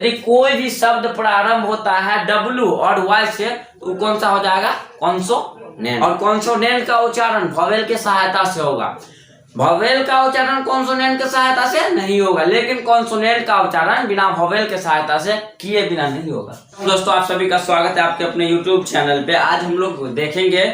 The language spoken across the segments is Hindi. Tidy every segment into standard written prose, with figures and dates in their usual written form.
यदि कोई भी शब्द प्रारंभ होता है W और Y से तो वो कौन सा हो जाएगा? कॉन्सोनेंट। और कॉन्सोनेंट का उच्चारण वॉवेल के सहायता से होगा। वॉवेल का उच्चारण कॉन्सोनेंट के सहायता से नहीं होगा, लेकिन कॉन्सोनेंट का उच्चारण बिना वॉवेल के सहायता से किए बिना नहीं होगा। दोस्तों, आप सभी का स्वागत है आपके अपने YouTube चैनल पे। आज हम लोग देखेंगे,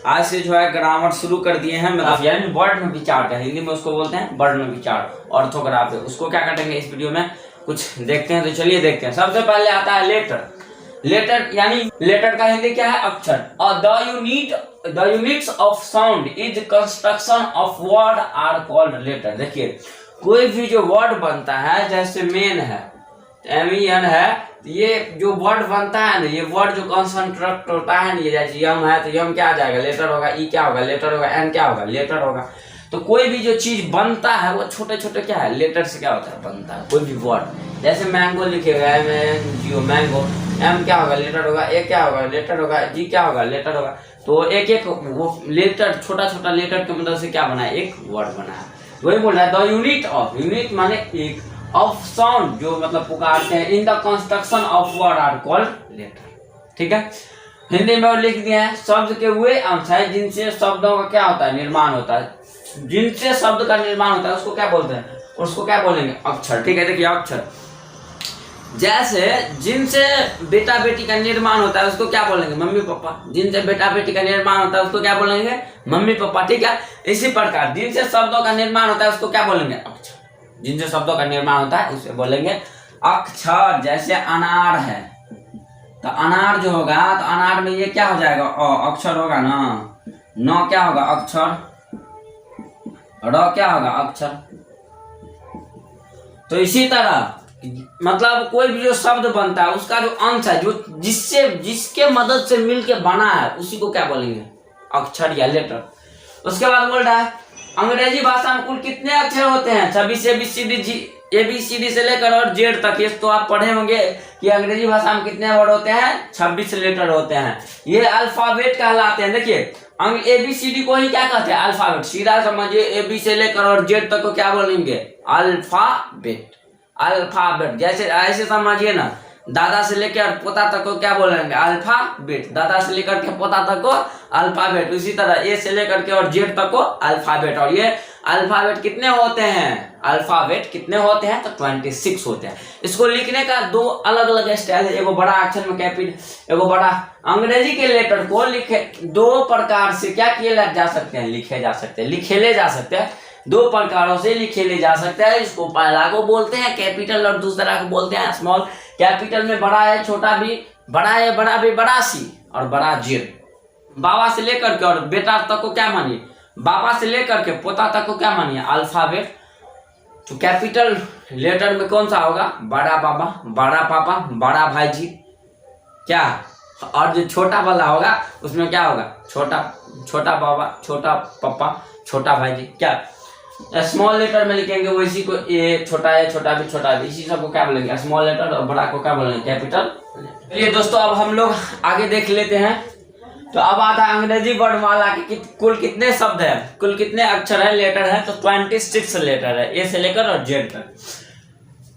आज से जो है ग्रामर शुरू कर दिए हैं, मतलब यानी वर्ड में विचार है, हिंदी में उसको बोलते हैं वर्ड में विचार, ऑर्थोग्राफी। उसको क्या करेंगे इस वीडियो में कुछ देखते हैं। तो चलिए देखते हैं। सबसे पहले आता है लेटर। लेटर यानी लेटर का हिंदी क्या है? अक्षर। और the units of sound is construction of word are called letter. देखिए, कोई भी जो वर्ड बनता है, जैसे मेन है, MEN है, ये जो वर्ड बनता है ना, ये वर्ड जो कंस्ट्रक्ट होता है ना, ये जैसे यम है तो यम क्या आ जाएगा? लेटर होगा। ई क्या होगा? लेटर होगा। एन क्या होगा? लेटर होगा। तो कोई भी जो चीज बनता है वो छोटे छोटे क्या है? लेटर से क्या होता है? बनता है कोई भी वर्ड। जैसे मैंगो लिखेगा, MNGO मैंगो, M क्या होगा? लेटर होगा। ए क्या होगा? लेटर होगा। G क्या होगा? लेटर होगा। तो एक एक वो लेटर, छोटा छोटा लेटर की मदद से क्या बना है? एक वर्ड बना है। वही बोल रहा है द यूनिट माने एक, ऑफ साउंड जो मतलब पुकारते हैं, in the construction of word are called letter. ठीक है, हिंदी में और लिख दिए हैं। शब्द के वे अंश है जिनसे शब्दों का क्या होता है? निर्माण होता है। जिनसे शब्द का निर्माण होता है उसको क्या बोलते हैं? उसको क्या बोलेंगे? अक्षर। ठीक है, देखिए अक्षर। जैसे जिनसे बेटा बेटी का निर्माण होता है उसको क्या बोलेंगे? Mummy papa. जिनसे बेटा बेटी का निर्माण होता है उसको क्या बोलेंगे? Mummy papa. ठीक है, इसी प्रकार जिनसे शब्दों का निर्माण होता है उसको क्या बोलेंगे? अक्षर। जिनसे शब्दों का निर्माण होता है उसे बोलेंगे अक्षर। जैसे अनार है तो अनार जो होगा तो अनार में ये क्या हो जाएगा? अक्षर होगा ना। न क्या होगा? अक्षर। र क्या होगा? अक्षर। तो इसी तरह मतलब कोई भी जो शब्द बनता है उसका जो अंश है, जो जिसके मदद से मिलके बना है, उसी को क्या बोलेंगे? अक्षर या लेटर। उसके बाद बोल रहा है अंग्रेजी भाषा में कुल कितने अक्षर होते हैं? 26 ABCD से लेकर और Z तक। ये तो आप पढ़े होंगे कि अंग्रेजी भाषा में कितने वर्ड होते हैं? 26 लेटर होते हैं। ये अल्फाबेट कहलाते हैं। देखिए, ABCD को ही क्या कहते हैं? अल्फाबेट। सीधा समझिए, AB से लेकर और Z तक को क्या बोलेंगे? अल्फाबेट। अल्फाबेट। जैसे ऐसे समझिए ना, दादा से लेकर पोता तक को क्या बोलेंगे? अल्फाबेट। दादा से लेकर के पोता तक को अल्फाबेट। उसी तरह A से लेकर के और Z तक को अल्फाबेट। और ये अल्फाबेट कितने होते हैं? अल्फाबेट कितने होते हैं? तो 26 होते हैं। इसको लिखने का दो अलग अलग स्टाइल है। एगो बड़ा अक्षर में कैपिटल, एगो बड़ा। अंग्रेजी के लेटर को लिखे दो प्रकार से क्या किए जा सकते हैं? लिखे जा सकते हैं, लिखेले जा सकते हैं। दो प्रकारों से लिखेले जा सकते हैं। इसको पहला को बोलते हैं कैपिटल और दूसरा को बोलते हैं स्मॉल। कैपिटल में बड़ा है, छोटा भी, बड़ा है, बड़ा भी, बड़ा सी और बड़ा जेड। बाबा से लेकर के और बेटा तक को क्या मानिए? बाबा से लेकर के पोता तक को क्या मानिए? अल्फाबेट। तो कैपिटल लेटर में कौन सा होगा? बड़ा बाबा, बड़ा पापा, बड़ा भाई जी, क्या? और जो छोटा वाला होगा उसमें क्या होगा? छोटा बाबा, छोटा पापा, छोटा भाई जी, क्या? स्मॉल लेटर में लिखेंगे वो इसी को ए, छोटा है, छोटा भी, छोटा भी, इसी सब को क्या बोलेंगे? Small letter. और बड़ा को क्या बोलेंगे? कैपिटल। चलिए दोस्तों, अब हम लोग आगे देख लेते हैं। तो अब आता है अंग्रेजी वर्णमाला के कुल कितने शब्द है, कुल कितने अक्षर है, लेटर है? तो 26 लेटर है, ए से लेकर और Z तक।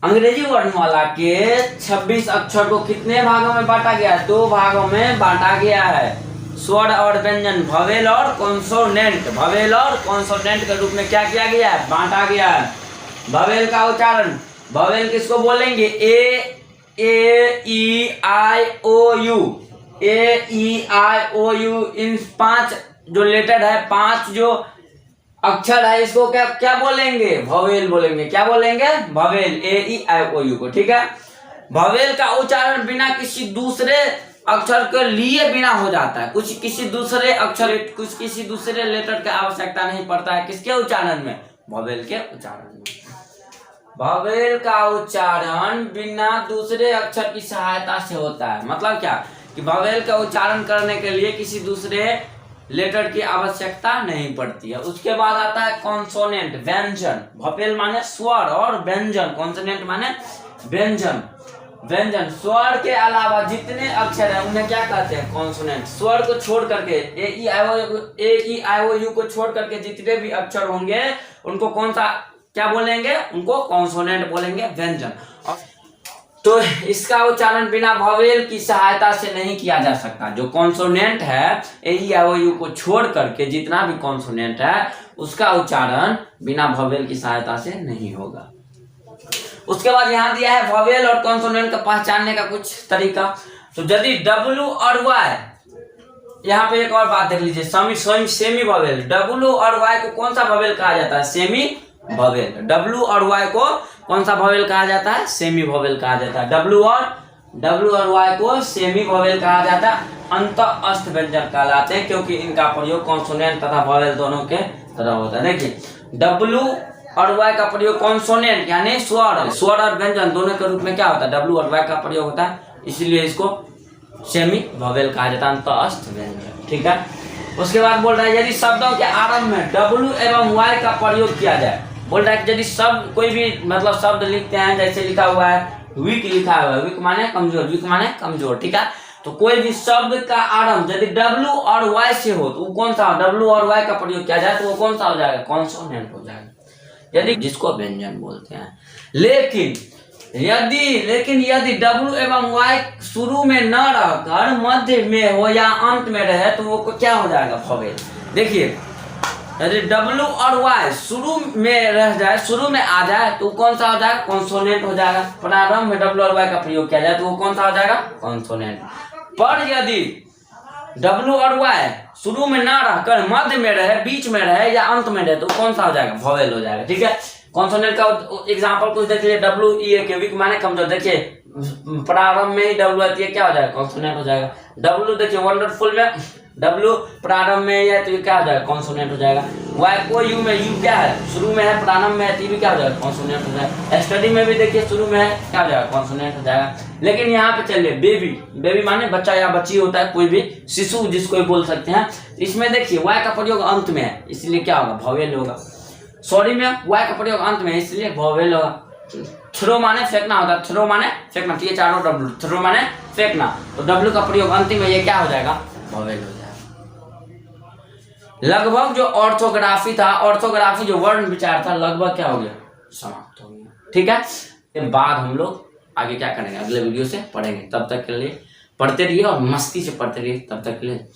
अंग्रेजी वर्णमाला के 26 अक्षर को कितने भागों में बांटा गया है? 2 भागों में बांटा गया है। स्वर और व्यंजन, भवेल और कॉन्सोनेंट। भवेल और कॉन्सोनेंट के रूप में क्या किया गया है? बांटा गया है। भवेल का उच्चारण, भवेल किसको बोलेंगे? A E I O U। AEIOU। इन 5 जो लेटर है, 5 जो अक्षर है, इसको क्या बोलेंगे? भवेल बोलेंगे। क्या बोलेंगे? भवेल। AEIOU को। ठीक है, भवेल का उच्चारण बिना किसी दूसरे अक्षर के लिए बिना हो जाता है। किसी दूसरे लेटर की आवश्यकता नहीं पड़ता है। किसके उच्चारण में? भवेल के उच्चारण में। भवेल का उच्चारण बिना दूसरे अक्षर की सहायता से होता है। मतलब क्या कि भवेल का उच्चारण करने के लिए किसी दूसरे लेटर की आवश्यकता नहीं पड़ती है। उसके बाद आता है कॉन्सोनेंट, व्यंजन। भवेल माने स्वर और व्यंजन, कॉन्सोनेंट माने व्यंजन। व्यंजन, स्वर के अलावा जितने अक्षर हैं उन्हें क्या कहते हैं? कॉन्सोनेंट। स्वर को छोड़ करके, AEIOU को छोड़ करके जितने भी अक्षर होंगे उनको कौन सा क्या बोलेंगे? उनको कॉन्सोनेंट बोलेंगे, व्यंजन। तो इसका उच्चारण बिना वॉवेल की सहायता से नहीं किया जा सकता। जो कॉन्सोनेंट है ए या ओ यू को छोड़ करके जितना भी कॉन्सोनेंट है उसका उच्चारण बिना वॉवेल की सहायता से नहीं होगा। उसके बाद यहाँ दिया है वॉवेल और कॉन्सोनेंट का पहचानने का कुछ तरीका। तो यदि डब्ल्यू और वाई, यहाँ पे एक और बात देख लीजिए, सेमी वॉवेल, डब्ल्यू और वाई को कौन सा वॉवेल कहा जाता है? Semi vowel. डब्ल्यू और वाई को कौन सा वॉवेल कहा जाता है? सेमी वॉवेल कहा जाता है। डब्ल्यू और वाई को सेमी वॉवेल कहा जाता है, अंतःस्थ व्यंजन कहलाते हैं, क्योंकि इनका प्रयोग कॉन्सोनेंट तथा वॉवेल दोनों के तरह होता है। देखिए डब्ल्यू और वाई का प्रयोग कॉन्सोनेंट यानी स्वर और व्यंजन दोनों के रूप में क्या होता है? डब्ल्यू और वाई का प्रयोग होता है, इसलिए इसको सेमी वॉवेल कहा जाता है, अंतःस्थ व्यंजन। ठीक है। उसके बाद बोल रहा है यदि शब्दों के आरंभ में डब्ल्यू एवं वाई का प्रयोग किया जाए, बोल रहा है कि यदि शब्द कोई भी मतलब शब्द लिखते हैं, जैसे लिखा हुआ है वीक, लिखा हुआ है वीक माने कमजोर, वीक माने कमजोर। ठीक है। तो कोई भी शब्द का आरंभ यदि डब्ल्यू और वाई से हो तो वो कौन सा? डब्ल्यू और वाई का प्रयोग किया जाए तो वो कौन सा हो जाएगा? कॉन्सोनेंट हो जाएगा, यदि जिसको व्यंजन बोलते हैं। लेकिन यदि डब्ल्यू एवं वाई शुरू में न रहकर मध्य में हो या अंत में रहे तो वो क्या हो जाएगा? वॉवेल। देखिए यदि डब्ल्यू और वाई शुरू में रह जाए, शुरू में आ जाए तो कौन सा हो जाएगा? कॉन्सोनेंट हो जाएगा। प्रारंभ में डब्ल्यू और वाई का प्रयोग किया जाए तो वो कौन सा हो जाएगा? कॉन्सोनेंट। पर यदि डब्ल्यू और वाई शुरू में ना रहकर मध्य में रहे, बीच में रहे या अंत में रहे तो कौन सा हो जाएगा? वॉवेल हो जाएगा। ठीक है। कॉन्सोनेंट का एग्जांपल कुछ देखिए, डब्ल्यू ई के वीक माने कमजोर, देखिए प्रारंभ में ही डब्ल्यू आती है, क्या हो जाएगा? कॉन्सोनेंट हो जाएगा। डब्ल्यू देखिए वंडरफुल में डब्ल्यू प्रारंभ में है तो ये क्या हो जाएगा? कॉन्सोनेंट हो जाएगा। वाई को यू में, यू क्या है? शुरू में है, प्रारंभ में है तो भी क्या हो जाएगा? कॉन्सोनेंट हो जाएगा। स्टडी में भी देखिए शुरू में है, क्या हो जाएगा? कॉन्सोनेंट हो जाएगा। लेकिन यहाँ पे चलिए बेबी माने बच्चा या बच्ची होता है, कोई भी शिशु जिसको बोल सकते हैं। इसमें देखिए वाई का प्रयोग अंत में है, इसलिए क्या होगा? वॉवेल होगा। सॉरी में वाई का प्रयोग अंत में है, इसलिए वॉवेल होगा। थ्रो माने फेंकना होता है, थ्रो माने फेंकना, तो ये चारों डब्ल्यू, थ्रो माने फेंकना, तो डब्ल्यू का प्रयोग अंतिम में, ये क्या हो जाएगा? वॉवेल हो जाएगा। लगभग जो ऑर्थोग्राफी था, ऑर्थोग्राफी जो वर्ण विचार था, लगभग क्या हो गया? समाप्त हो गया। ठीक है। इसके बाद हम लोग आगे क्या करेंगे? अगले वीडियो से पढ़ेंगे। तब तक के लिए पढ़ते रहिए और मस्ती से पढ़ते रहिए। तब तक के लिए